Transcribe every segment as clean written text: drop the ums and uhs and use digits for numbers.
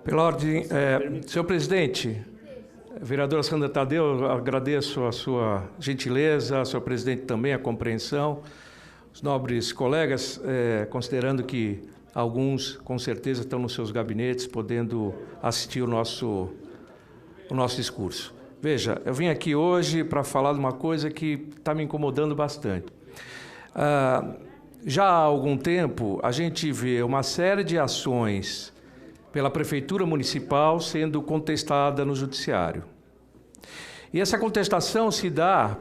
Pela ordem, senhor presidente, vereadora Sandra Tadeu, agradeço a sua gentileza, senhor presidente também a compreensão, os nobres colegas, considerando que alguns com certeza estão nos seus gabinetes podendo assistir o nosso discurso. Veja, eu vim aqui hoje para falar de uma coisa que está me incomodando bastante. Já há algum tempo a gente vê uma série de ações pela Prefeitura Municipal sendo contestada no Judiciário. E essa contestação se dá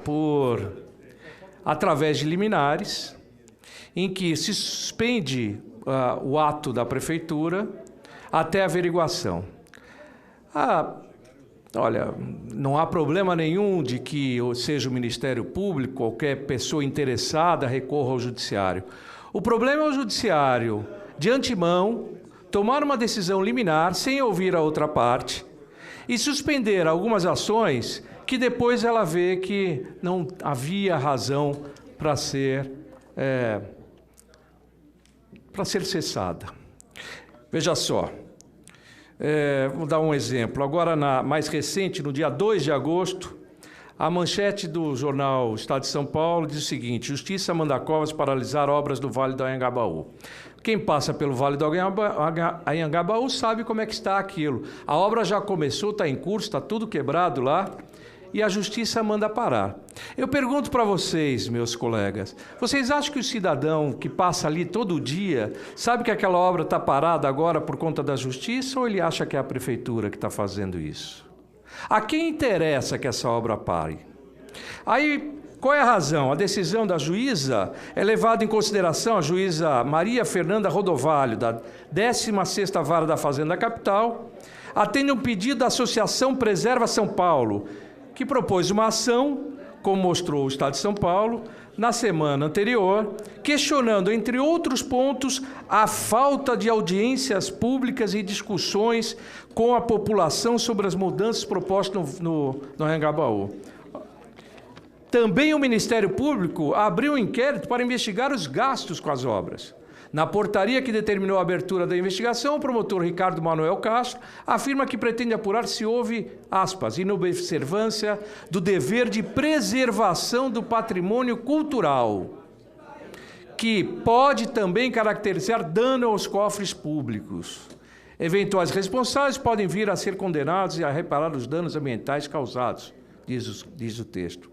através de liminares, em que se suspende o ato da Prefeitura até averiguação. Olha, não há problema nenhum de que seja o Ministério Público, qualquer pessoa interessada recorra ao Judiciário. O problema é o Judiciário, de antemão, tomar uma decisão liminar sem ouvir a outra parte e suspender algumas ações que depois ela vê que não havia razão para ser cessada. Veja só, vou dar um exemplo. Agora, mais recente, no dia 2 de agosto, a manchete do jornal Estado de São Paulo diz o seguinte: Justiça manda Covas paralisar obras do Vale do Anhangabaú. Quem passa pelo Vale do Anhangabaú sabe como é que está aquilo. A obra já começou, está em curso, está tudo quebrado lá, e a Justiça manda parar. Eu pergunto para vocês, meus colegas, vocês acham que o cidadão que passa ali todo dia sabe que aquela obra está parada agora por conta da Justiça, ou ele acha que é a Prefeitura que está fazendo isso? A quem interessa que essa obra pare? Aí, qual é a razão? A decisão da juíza é levada em consideração, a juíza Maria Fernanda Rodovalho, da 16ª Vara da Fazenda Capital, atende um pedido da Associação Preserva São Paulo, que propôs uma ação, como mostrou o Estado de São Paulo, na semana anterior, questionando, entre outros pontos, a falta de audiências públicas e discussões com a população sobre as mudanças propostas no Anhangabaú. Também o Ministério Público abriu um inquérito para investigar os gastos com as obras. Na portaria que determinou a abertura da investigação, o promotor Ricardo Manuel Castro afirma que pretende apurar se houve, aspas, inobservância do dever de preservação do patrimônio cultural, que pode também caracterizar dano aos cofres públicos. Eventuais responsáveis podem vir a ser condenados e a reparar os danos ambientais causados, diz o texto.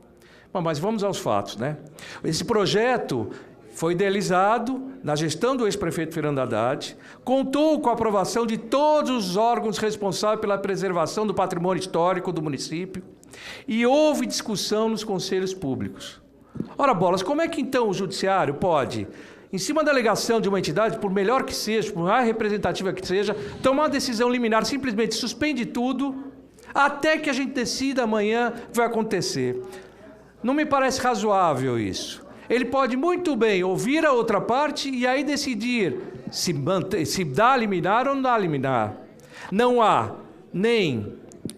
Mas vamos aos fatos, né? Esse projeto foi idealizado na gestão do ex-prefeito Fernando Haddad, contou com a aprovação de todos os órgãos responsáveis pela preservação do patrimônio histórico do município e houve discussão nos conselhos públicos. Ora bolas, como é que então o Judiciário pode, em cima da alegação de uma entidade, por melhor que seja, por mais representativa que seja, tomar uma decisão liminar, simplesmente suspende tudo, até que a gente decida amanhã o que vai acontecer? Não me parece razoável isso. Ele pode muito bem ouvir a outra parte e aí decidir se dá liminar ou não dá liminar. Não há nem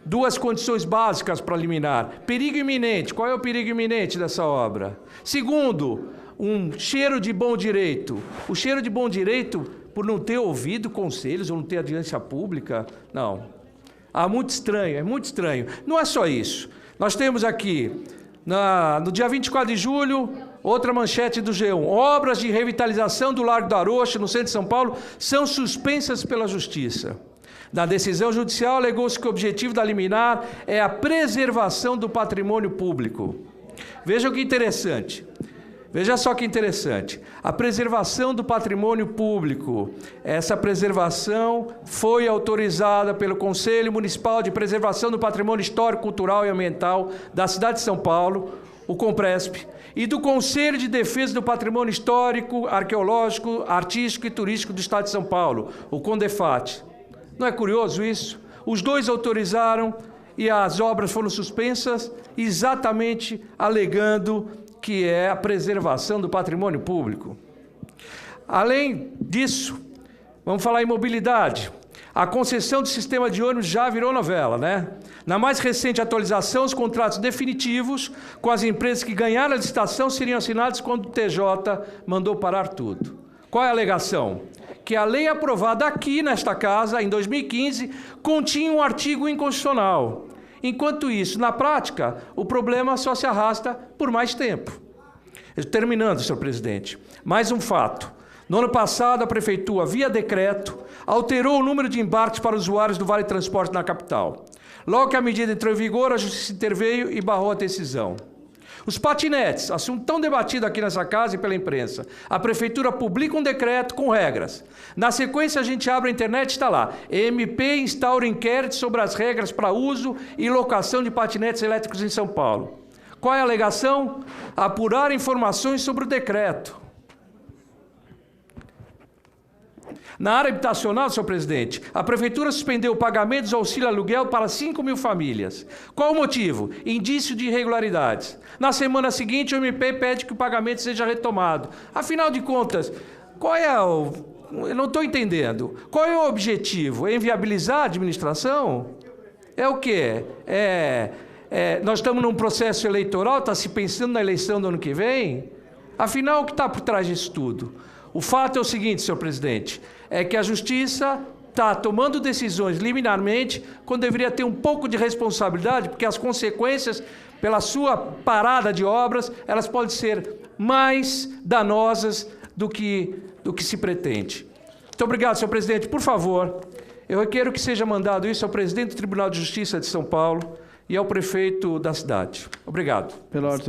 duas condições básicas para liminar. Perigo iminente. Qual é o perigo iminente dessa obra? Segundo, um cheiro de bom direito. O cheiro de bom direito por não ter ouvido conselhos ou não ter audiência pública? Não. Muito estranho, é muito estranho. Não é só isso. Nós temos aqui, no dia 24 de julho, outra manchete do G1. Obras de revitalização do Largo do Arocha, no centro de São Paulo, são suspensas pela Justiça. Na decisão judicial, alegou-se que o objetivo da liminar é a preservação do patrimônio público. Veja que interessante. Veja só que interessante. A preservação do patrimônio público. Essa preservação foi autorizada pelo Conselho Municipal de Preservação do Patrimônio Histórico, Cultural e Ambiental da cidade de São Paulo, o CONPRESP, e do Conselho de Defesa do Patrimônio Histórico, Arqueológico, Artístico e Turístico do Estado de São Paulo, o CONDEFAT. Não é curioso isso? Os dois autorizaram e as obras foram suspensas exatamente alegando que é a preservação do patrimônio público. Além disso, vamos falar em mobilidade. A concessão do sistema de ônibus já virou novela, né? Na mais recente atualização, os contratos definitivos com as empresas que ganharam a licitação seriam assinados quando o TJ mandou parar tudo. Qual é a alegação? que a lei aprovada aqui nesta casa, em 2015, continha um artigo inconstitucional. Enquanto isso, na prática, o problema só se arrasta por mais tempo. Terminando, senhor presidente, mais um fato. No ano passado, a Prefeitura, via decreto, alterou o número de embarques para usuários do Vale Transporte na capital. Logo que a medida entrou em vigor, a Justiça interveio e barrou a decisão. Os patinetes, assunto tão debatido aqui nessa casa e pela imprensa. A Prefeitura publica um decreto com regras. Na sequência, a gente abre a internet e está lá. MP instaura inquérito sobre as regras para uso e locação de patinetes elétricos em São Paulo. Qual é a alegação? Apurar informações sobre o decreto. Na área habitacional, senhor presidente, a Prefeitura suspendeu o pagamento do auxílio aluguel para 5.000 famílias. Qual o motivo? Indício de irregularidades. Na semana seguinte, o MP pede que o pagamento seja retomado. Afinal de contas, qual é o... Eu não estou entendendo. Qual é o objetivo? É inviabilizar a administração? É o quê? Nós estamos num processo eleitoral, está se pensando na eleição do ano que vem? Afinal, o que está por trás disso tudo? O fato é o seguinte, senhor presidente, é que a Justiça está tomando decisões liminarmente quando deveria ter um pouco de responsabilidade, porque as consequências, pela sua parada de obras, elas podem ser mais danosas do que se pretende. Muito obrigado, senhor presidente. Por favor, eu requero que seja mandado isso ao presidente do Tribunal de Justiça de São Paulo e ao prefeito da cidade. Obrigado. Pela ordem.